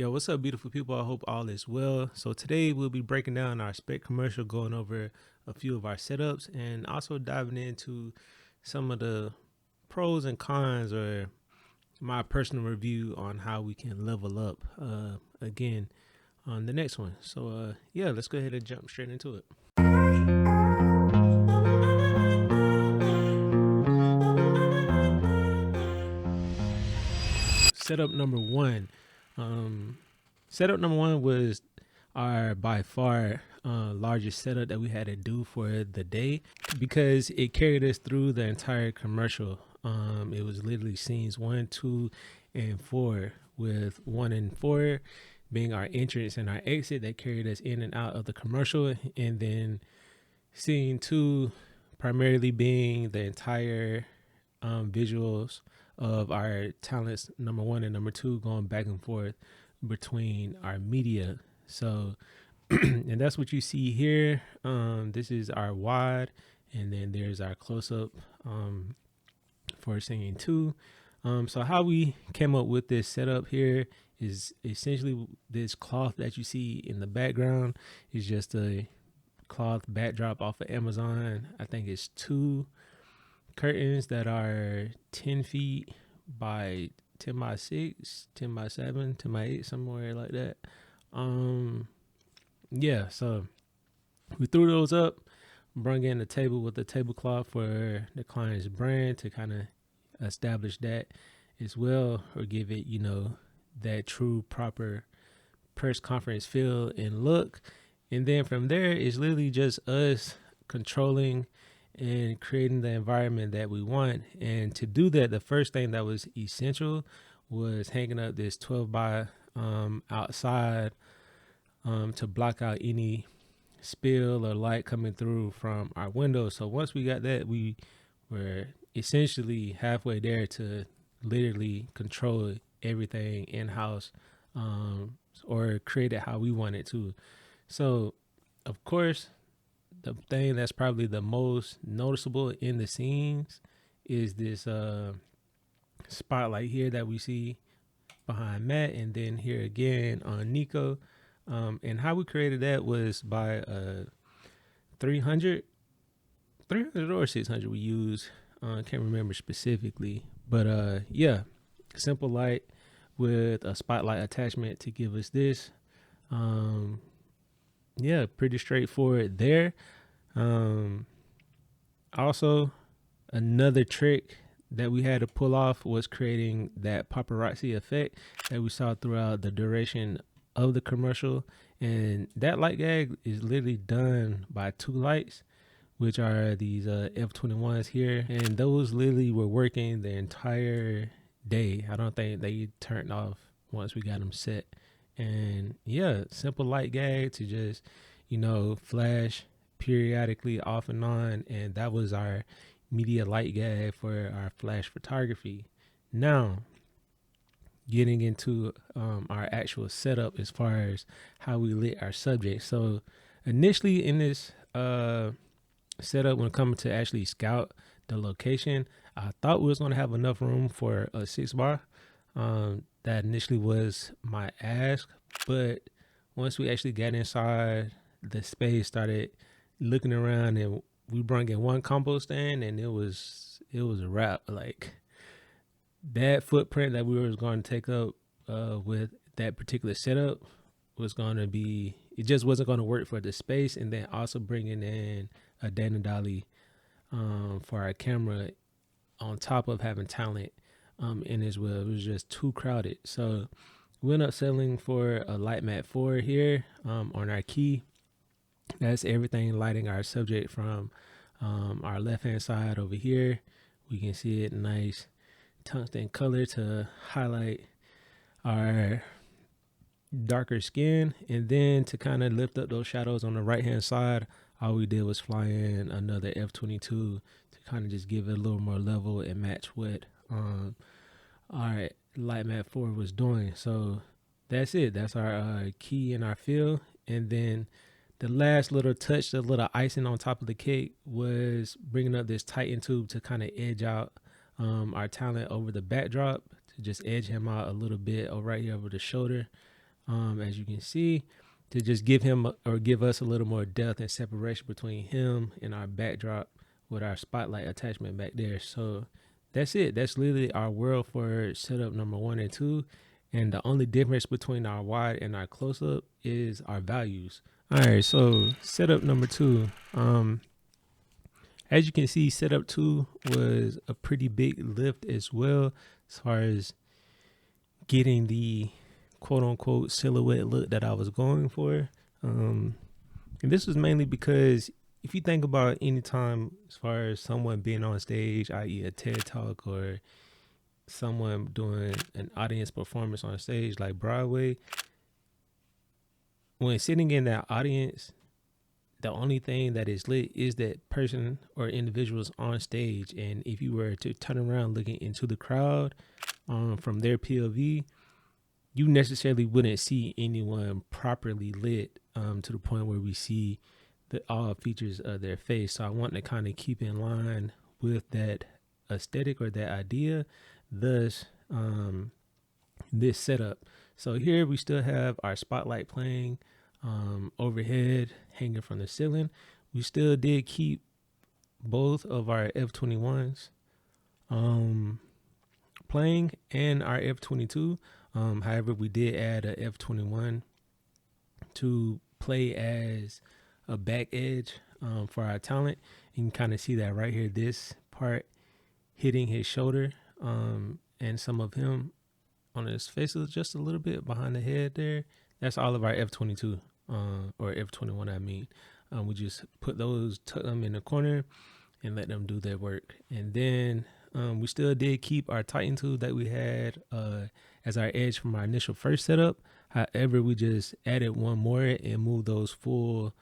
Yo, what's up, beautiful people? I hope all is well. So today we'll be breaking down our spec commercial, going over a few of our setups, and also diving into some of the pros and cons, or my personal review on how we can level up again on the next one. So yeah, let's go ahead and jump straight into it. Setup number one. Setup number one was our by far largest setup that we had to do for the day, because it carried us through the entire commercial. It was literally scenes 1, 2, and 4, with 1 and 4 being our entrance and our exit that carried us in and out of the commercial, and then scene 2 primarily being the entire visuals of our talents, number 1 and number 2, going back and forth between our media. So and that's what you see here. This is our wide, and then there's our close-up for scene 2. So how we came up with this setup here is essentially this cloth that you see in the background is just a cloth backdrop off of Amazon. I think it's 2 curtains that are 10 feet by 10 by 6, 10 by 7, 10 by 8, somewhere like that. Yeah, so we threw those up, brung in the table with the tablecloth for the client's brand to kind of establish that as well, or give it, that true proper press conference feel and look. And then from there, it's literally just us controlling and creating the environment that we want. And to do that, the first thing that was essential was hanging up this 12 by outside to block out any spill or light coming through from our windows. So once we got that, we were essentially halfway there to literally control everything in-house, or create it how we want it to. So of course, the thing that's probably the most noticeable in the scenes is this spotlight here that we see behind Matt, and then here again on Nico. And how we created that was by 300 or 600 we used. Can't remember specifically, but yeah, simple light with a spotlight attachment to give us this. Yeah, pretty straightforward there. Also, another trick that we had to pull off was creating that paparazzi effect that we saw throughout the duration of the commercial. And that light gag is literally done by 2 lights, which are these F21s here, and those literally were working the entire day. I don't think they turned off once we got them set. And yeah, simple light gag to just flash periodically off and on, and that was our media light gag for our flash photography. Now getting into our actual setup as far as how we lit our subject. So initially in this setup, when coming to actually scout the location, I thought we was going to have enough room for a 6 bar. That initially was my ask, but once we actually got inside the space, started looking around, and we brought in 1 combo stand, and it was a wrap. Like, that footprint that we were going to take up with that particular setup was going to be, it just wasn't going to work for the space. And then also bringing in a Dana Dolly for our camera on top of having talent in as well. It was just too crowded. So we ended up settling for a Light Mat 4 here on our key. That's everything lighting our subject from our left hand side over here. We can see it nice tungsten color to highlight our darker skin, and then to kind of lift up those shadows on the right hand side, all we did was fly in another F22 to kind of just give it a little more level and match what our Light Mat 4 was doing. So that's it. That's our key and our fill. And then the last little touch, the little icing on top of the cake, was bringing up this Titan tube to kind of edge out our talent over the backdrop, to just edge him out a little bit right here over the shoulder. as you can see, to just give him or give us a little more depth and separation between him and our backdrop with our spotlight attachment back there. So that's it. That's literally our world for setup number 1 and 2. And the only difference between our wide and our close up is our values. All right, so setup number 2. As you can see, setup 2 was a pretty big lift as well, as far as getting the quote unquote silhouette look that I was going for. And this was mainly because if you think about any time as far as someone being on stage, i.e. a TED Talk or someone doing an audience performance on stage like Broadway, when sitting in that audience, the only thing that is lit is that person or individuals on stage. And if you were to turn around looking into the crowd from their POV, you necessarily wouldn't see anyone properly lit to the point where we see all features of their face. So I want to kind of keep in line with that aesthetic or that idea, thus this setup. So here we still have our spotlight playing overhead, hanging from the ceiling. We still did keep both of our F21s playing and our F22. However, we did add a F21 to play as a back edge for our talent. You can kind of see that right here, this part hitting his shoulder and some of him on his face is just a little bit behind the head there. That's all of our F22 or F21, I mean. We just tuck them in the corner and let them do their work. And then we still did keep our Titan tool that we had as our edge from our initial first setup. However, we just added one more and moved those full,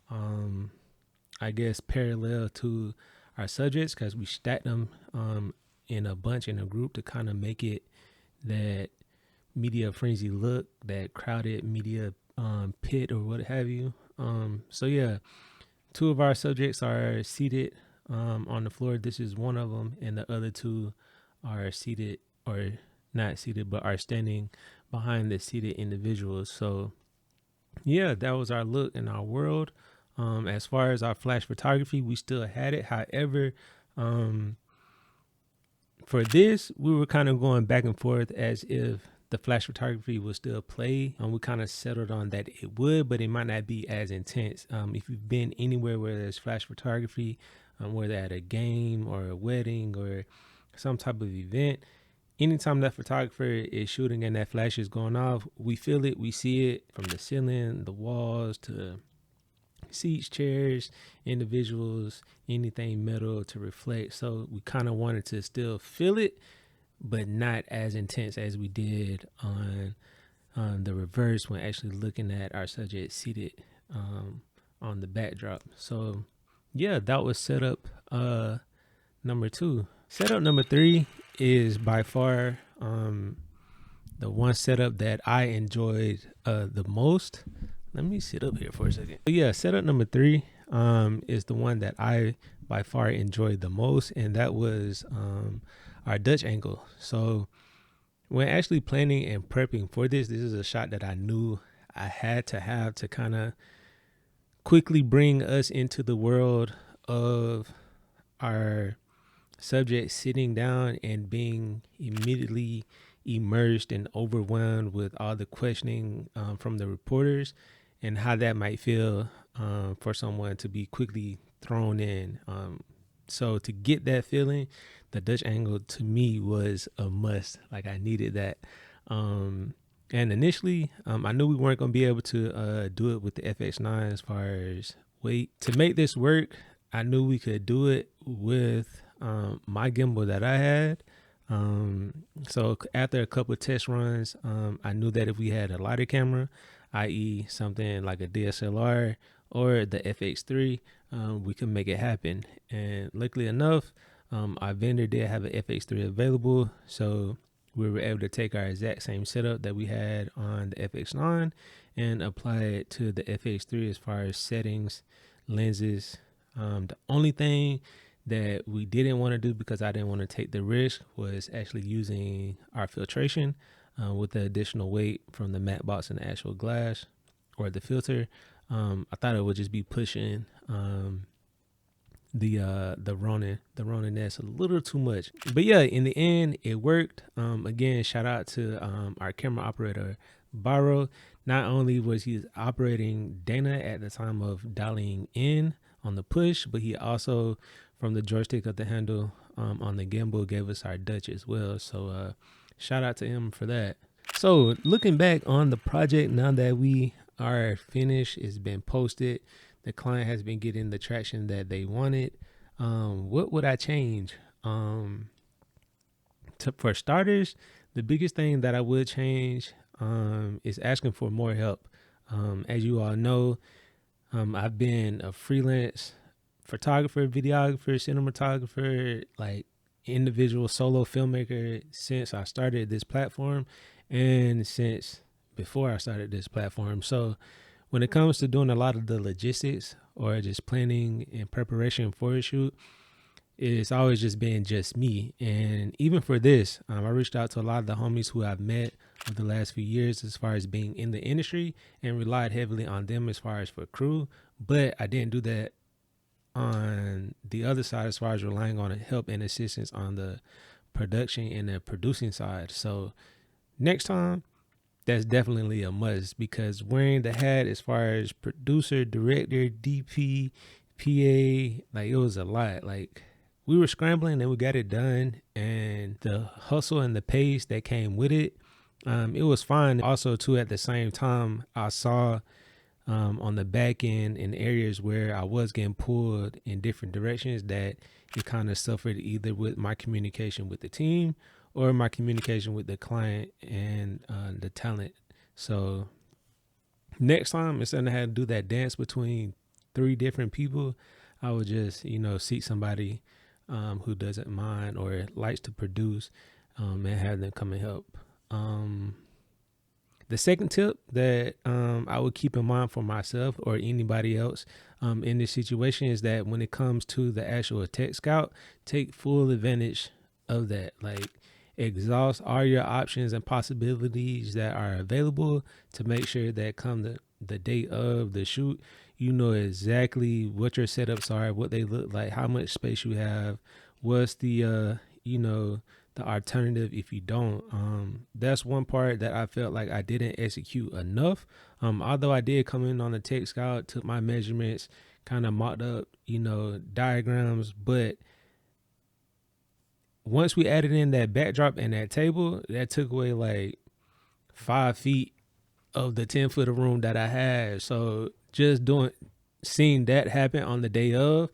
I guess, parallel to our subjects, because we stacked them in a bunch in a group to kind of make it that media frenzy look, that crowded media pit or what have you. So yeah, 2 of our subjects are seated on the floor. This is one of them, and the other 2 are seated, or not seated, but are standing behind the seated individuals. So yeah, that was our look in our world. As far as our flash photography, we still had it. However, for this, we were kind of going back and forth as if the flash photography would still play. We kind of settled on that it would, but it might not be as intense. If you've been anywhere where there's flash photography, whether at a game or a wedding or some type of event, anytime that photographer is shooting and that flash is going off, we feel it, we see it from the ceiling, the walls, to seats, chairs, individuals, anything metal to reflect. So we kind of wanted to still feel it, but not as intense as we did on the reverse when actually looking at our subject seated on the backdrop. So yeah, that was setup number 2. Setup number 3 is by far the one setup that I enjoyed the most. Let me sit up here for a second. But yeah, setup number 3 is the one that I by far enjoyed the most, and that was our Dutch angle. So when actually planning and prepping for this is a shot that I knew I had to have to kind of quickly bring us into the world of our subject sitting down and being immediately immersed and overwhelmed with all the questioning from the reporters, and how that might feel for someone to be quickly thrown in. So to get that feeling, the Dutch angle to me was a must. Like, I needed that. And initially, I knew we weren't going to be able to do it with the FX9 as far as weight. To make this work, I knew we could do it with my gimbal that I had. So after a couple of test runs, I knew that if we had a lighter camera, i.e. something like a DSLR or the FX3, we could make it happen. And luckily enough, our vendor did have an FX3 available, so we were able to take our exact same setup that we had on the FX9 and apply it to the FX3 as far as settings, lenses. The only thing that we didn't want to do, because I didn't want to take the risk, was actually using our filtration. with the additional weight from the matte box and the actual glass or the filter. I thought it would just be pushing the Ronin nest a little too much. But yeah, in the end, it worked. Again, shout out to our camera operator, Barrow. Not only was he operating Dana at the time of dialing in on the push, but he also, from the joystick of the handle on the gimbal, gave us our Dutch as well. So shout out to him for that. So looking back on the project, now that we are finished, it's been posted, the client has been getting the traction that they wanted. What would I change? For starters, the biggest thing that I would change is asking for more help. As you all know, I've been a freelance photographer, videographer, cinematographer, like individual solo filmmaker since I started this platform and since before I started this platform. So when it comes to doing a lot of the logistics or just planning and preparation for a shoot, it's always just been just me. And even for this, I reached out to a lot of the homies who I've met over the last few years as far as being in the industry and relied heavily on them as far as for crew. But I didn't do that on the other side as far as relying on help and assistance on the production and the producing side. So next time, that's definitely a must, because wearing the hat as far as producer, director, DP, PA, like it was a lot. Like we were scrambling and we got it done, and the hustle and the pace that came with it, it was fun. Also too, at the same time, I saw on the back end in areas where I was getting pulled in different directions that it kind of suffered either with my communication with the team or my communication with the client and the talent. So next time, instead of having to do that dance between 3 different people, I would just, seek somebody who doesn't mind or likes to produce and have them come and help. The second tip that I would keep in mind for myself or anybody else in this situation is that when it comes to the actual tech scout, take full advantage of that. Like, exhaust all your options and possibilities that are available to make sure that come the date of the shoot, you know exactly what your setups are, what they look like, how much space you have, what's the the alternative if you don't. That's one part that I felt like I didn't execute enough. Although I did come in on the tech scout, took my measurements, kind of mocked up, diagrams, but once we added in that backdrop and that table, that took away like 5 feet of the 10-foot of room that I had. So just seeing that happen on the day of,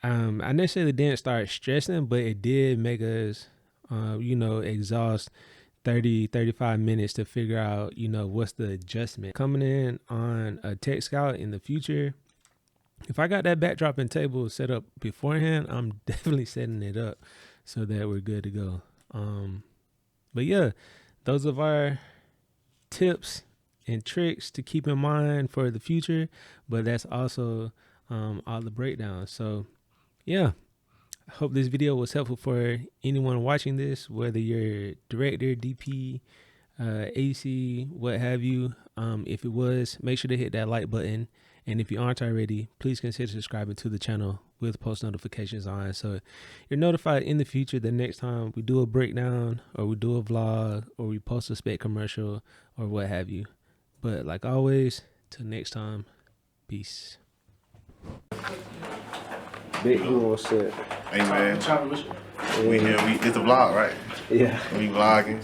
I necessarily didn't start stressing, but it did make us, exhaust 35 minutes to figure out, what's the adjustment. Coming in on a tech scout in the future, if I got that backdrop and table set up beforehand, I'm definitely setting it up so that we're good to go. But yeah, those are our tips and tricks to keep in mind for the future, but that's also all the breakdowns. So yeah, I hope this video was helpful for anyone watching this, whether you're director, DP, AC, what have you. If it was, make sure to hit that like button. And if you aren't already, please consider subscribing to the channel with post notifications on, so you're notified in the future the next time we do a breakdown or we do a vlog or we post a spec commercial or what have you. But like always, till next time, peace. Big Bruno said. Hey man, we here. It's a vlog, right? Yeah. We vlogging.